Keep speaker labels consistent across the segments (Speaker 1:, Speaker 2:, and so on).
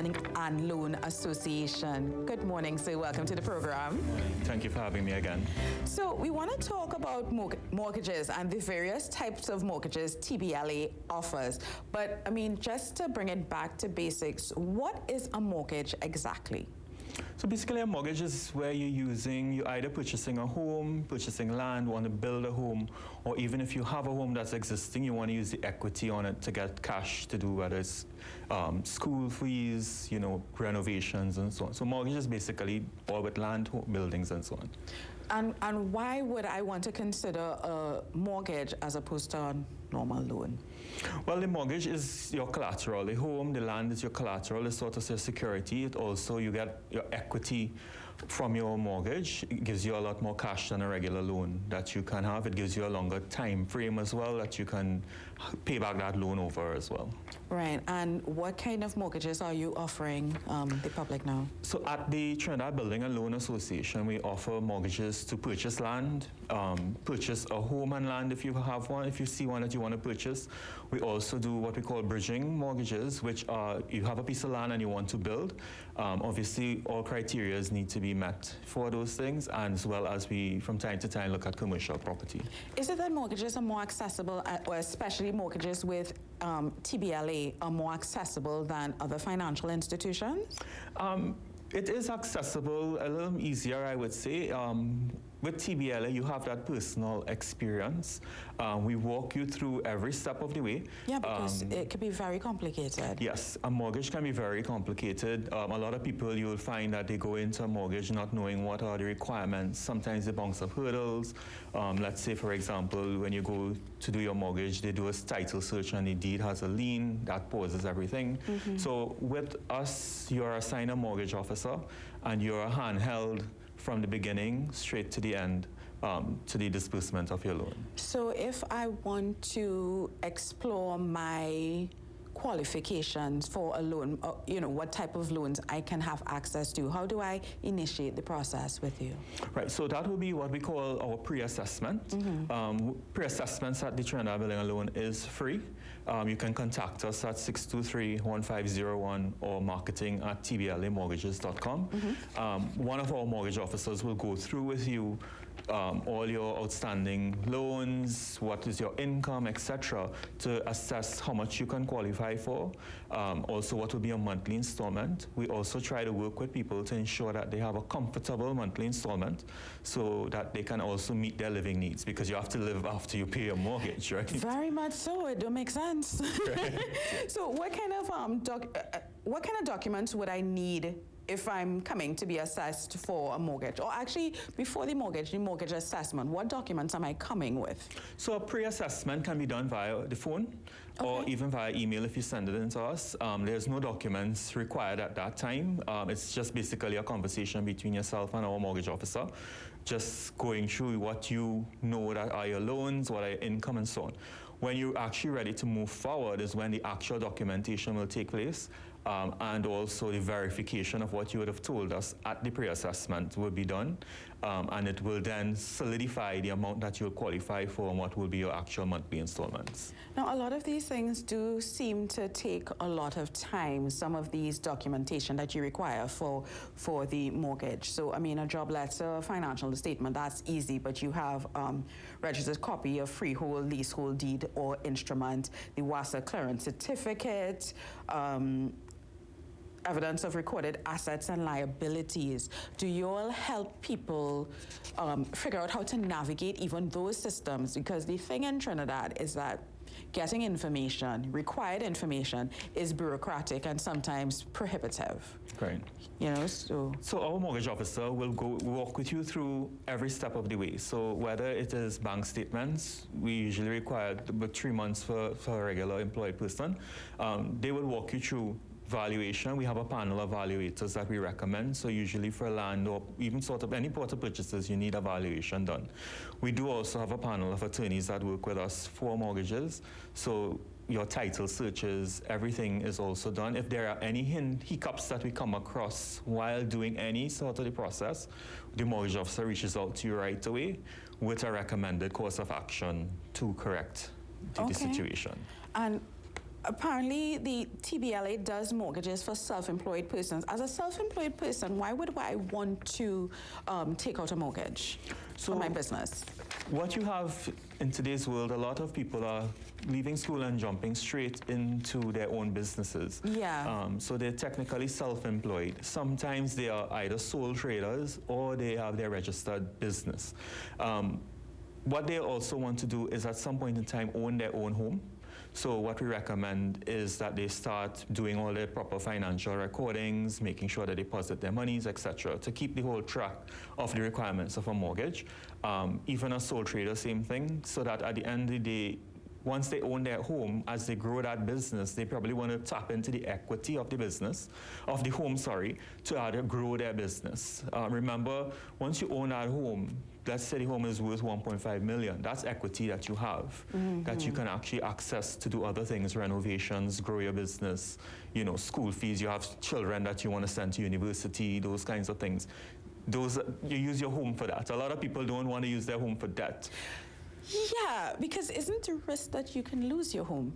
Speaker 1: Building and Loan Association. Good morning, sir. Welcome to the program.
Speaker 2: Thank you for having me again.
Speaker 1: So we want to talk about mortgages and the various types of mortgages TBLA offers. But I mean, just to bring it back to basics, what is a mortgage exactly?
Speaker 2: So basically a mortgage is where you're either purchasing a home, purchasing land, want to build a home, or even if you have a home that's existing, you want to use the equity on it to get cash to do whether it's school fees, renovations and so on. So mortgage is basically all with land, buildings and so on.
Speaker 1: And why would I want to consider a mortgage as opposed to a normal loan?
Speaker 2: Well, the mortgage is your collateral. The home, the land is your collateral. It's sort of your security. It also, you get your equity from your mortgage. It gives you a lot more cash than a regular loan that you can have. It gives you a longer time frame as well that you can pay back that loan over as well.
Speaker 1: Right. And what kind of mortgages are you offering the public now?
Speaker 2: So at the Trinidad Building and Loan Association, we offer mortgages to purchase land, purchase a home and land if you have one, if you see one that you want to purchase. We also do what we call bridging mortgages, which are you have a piece of land and you want to build. Obviously, all criteria need to be met for those things, and as well as we, from time to time, look at commercial property. Is
Speaker 1: it that mortgages are more accessible, or especially mortgages with TBLA are more accessible than other financial institutions?
Speaker 2: It is accessible, a little easier, I would say. With TBLA, you have that personal experience. We walk you through every step of the way.
Speaker 1: Yeah, because it could be very complicated.
Speaker 2: Yes, a mortgage can be very complicated. A lot of people, you will find that they go into a mortgage not knowing what are the requirements. Sometimes they bounce up hurdles. Let's say, for example, when you go to do your mortgage, they do a title search and the deed has a lien. That pauses everything. So with us, you're assigned a mortgage officer and you're handheld from the beginning straight to the end to the disbursement of your loan.
Speaker 1: So if I want to explore my qualifications for a loan, what type of loans I can have access to, how do I initiate the process with you?
Speaker 2: Right, so that will be what we call our pre-assessment. Pre-assessments at the Trinidad Building and Loan is free. You can contact us at 623-1501 or marketing@tblamortgages.com. One of our mortgage officers will go through with you all your outstanding loans, what is your income, etc., to assess how much you can qualify for. Also, what will be a monthly installment. We also try to work with people to ensure that they have a comfortable monthly installment so that they can also meet their living needs, because you have to live after you pay your mortgage, right?
Speaker 1: Very much so. It don't make sense. So what kind of documents would I need if I'm coming to be assessed for a mortgage? Or actually, before the mortgage assessment, what documents am I coming with?
Speaker 2: So a pre-assessment can be done via the phone or even via email if you send it in to us. There's no documents required at that time. It's just basically a conversation between yourself and our mortgage officer, just going through what you know that are your loans, what are your income, and so on. When you're actually ready to move forward is when the actual documentation will take place, and also the verification of what you would have told us at the pre-assessment will be done, and it will then solidify the amount that you'll qualify for and what will be your actual monthly installments.
Speaker 1: Now, a lot of these things do seem to take a lot of time, some of these documentation that you require for the mortgage. So, I mean, a job letter, financial statement, that's easy, but you have registered copy of freehold, leasehold deed or instrument, the WASA clearance certificate, evidence of recorded assets and liabilities. Do you all help people figure out how to navigate even those systems? Because the thing in Trinidad is that getting information, required information, is bureaucratic and sometimes prohibitive.
Speaker 2: Right.
Speaker 1: So
Speaker 2: our mortgage officer will walk with you through every step of the way. So whether it is bank statements, we usually require about 3 months for a regular employed person. They will walk you through valuation. We have a panel of valuators that we recommend. So usually for land or even sort of any port of purchases, you need a valuation done. We do also have a panel of attorneys that work with us for mortgages. So your title searches, everything is also done. If there are any hiccups that we come across while doing any sort of the process, the mortgage officer reaches out to you right away with a recommended course of action to correct the situation.
Speaker 1: And Apparently, the TBLA does mortgages for self-employed persons. As a self-employed person, why would I want to take out a mortgage for my business?
Speaker 2: What you have in today's world, a lot of people are leaving school and jumping straight into their own businesses.
Speaker 1: Yeah.
Speaker 2: So they're technically self-employed. Sometimes they are either sole traders or they have their registered business. What they also want to do is at some point in time own their own home. So what we recommend is that they start doing all their proper financial recordings, making sure that they deposit their monies, etc., to keep the whole track of the requirements of a mortgage. Even a sole trader, same thing, so that at the end of the day, once they own their home, as they grow that business, they probably want to tap into the equity of the business, of the home, sorry, to grow their business. Remember, once you own that home, let's say the home is worth 1.5 million. That's equity that you have, that you can actually access to do other things, renovations, grow your business, you know, school fees. You have children that you want to send to university, those kinds of things. You use your home for that. A lot of people don't want to use their home for debt.
Speaker 1: Yeah, because isn't the risk that you can lose your home?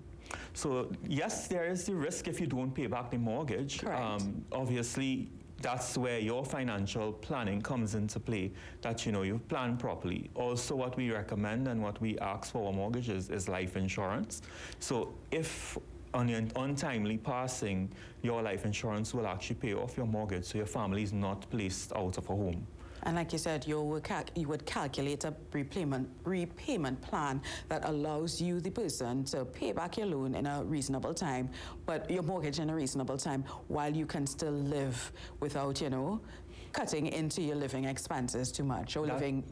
Speaker 2: So yes, there is the risk if you don't pay back the mortgage.
Speaker 1: Correct.
Speaker 2: Obviously, that's where your financial planning comes into play, that you plan properly. Also, what we recommend and what we ask for our mortgages is life insurance. So if on your untimely passing, your life insurance will actually pay off your mortgage, so your family is not placed out of a home.
Speaker 1: And like you said, you would calculate a repayment plan that allows you, the person, to pay back your loan in a reasonable time, but your mortgage in a reasonable time, while you can still live without, cutting into your living expenses too much, or living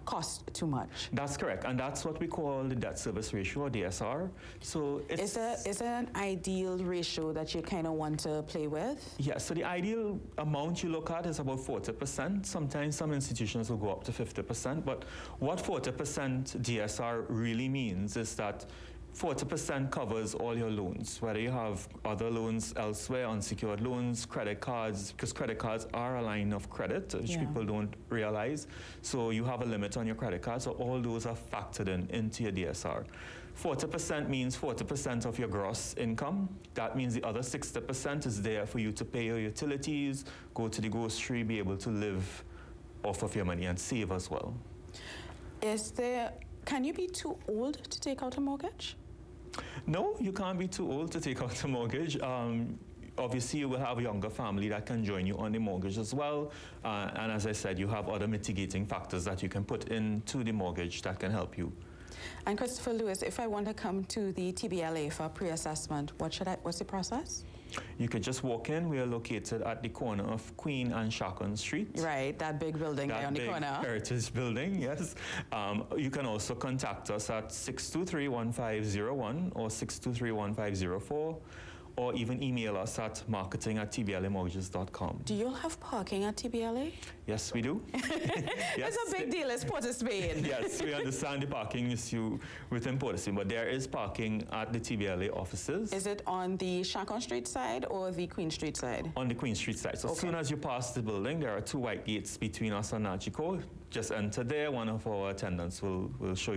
Speaker 1: cost too much.
Speaker 2: That's correct, and that's what we call the debt service ratio, or DSR. So
Speaker 1: is there an ideal ratio that you kind of want to play with?
Speaker 2: Yeah, so the ideal amount you look at is about 40%. Sometimes some institutions will go up to 50%, but what 40% DSR really means is that 40% covers all your loans, whether you have other loans elsewhere, unsecured loans, credit cards, because credit cards are a line of credit, which people don't realize. So you have a limit on your credit card, so all those are factored into your DSR. 40% means 40% of your gross income. That means the other 60% is there for you to pay your utilities, go to the grocery, be able to live off of your money and save as well.
Speaker 1: Can you be too old to take out a mortgage?
Speaker 2: No, you can't be too old to take out a mortgage. Obviously, you will have a younger family that can join you on the mortgage as well. And as I said, you have other mitigating factors that you can put into the mortgage that can help you.
Speaker 1: And Christopher Lewis, if I want to come to the TBLA for pre-assessment, what's the process?
Speaker 2: You could just walk in. We are located at the corner of Queen and Chacon Street.
Speaker 1: Right, that big building there on the corner.
Speaker 2: That big heritage building, yes. You can also contact us at 623-1501 or 623-1504, or even email us at marketing@tblamortgages.com.
Speaker 1: Do you all have parking at TBLA?
Speaker 2: Yes, we do.
Speaker 1: Yes. It's a big deal. It's Port of Spain.
Speaker 2: Yes, we understand the parking issue within Port of Spain, but there is parking at the TBLA offices.
Speaker 1: Is it on the Chacon Street side or the Queen Street side?
Speaker 2: On the Queen Street side. So as soon as you pass the building, there are 2 white gates between us and Nachiko. Just enter there. One of our attendants will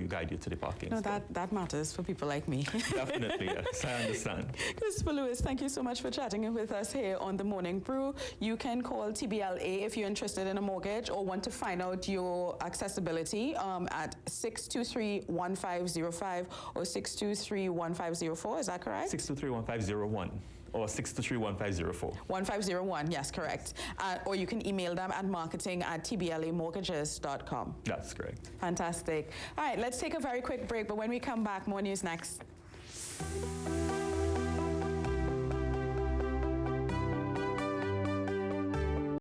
Speaker 2: guide you to the parking.
Speaker 1: No, that matters for people like me.
Speaker 2: Definitely, yes, I understand.
Speaker 1: Christopher Lewis, thank you so much for chatting with us here on The Morning Brew. You can call TBLA if you're interested in a mortgage or want to find out your accessibility at 623-1505 or 623-1504. Is that correct?
Speaker 2: 623-1501. Or 623-1504.
Speaker 1: 1501, yes, correct. Or you can email them at marketing@tblamortgages.com.
Speaker 2: That's correct.
Speaker 1: Fantastic. All right, let's take a very quick break, but when we come back, more news next.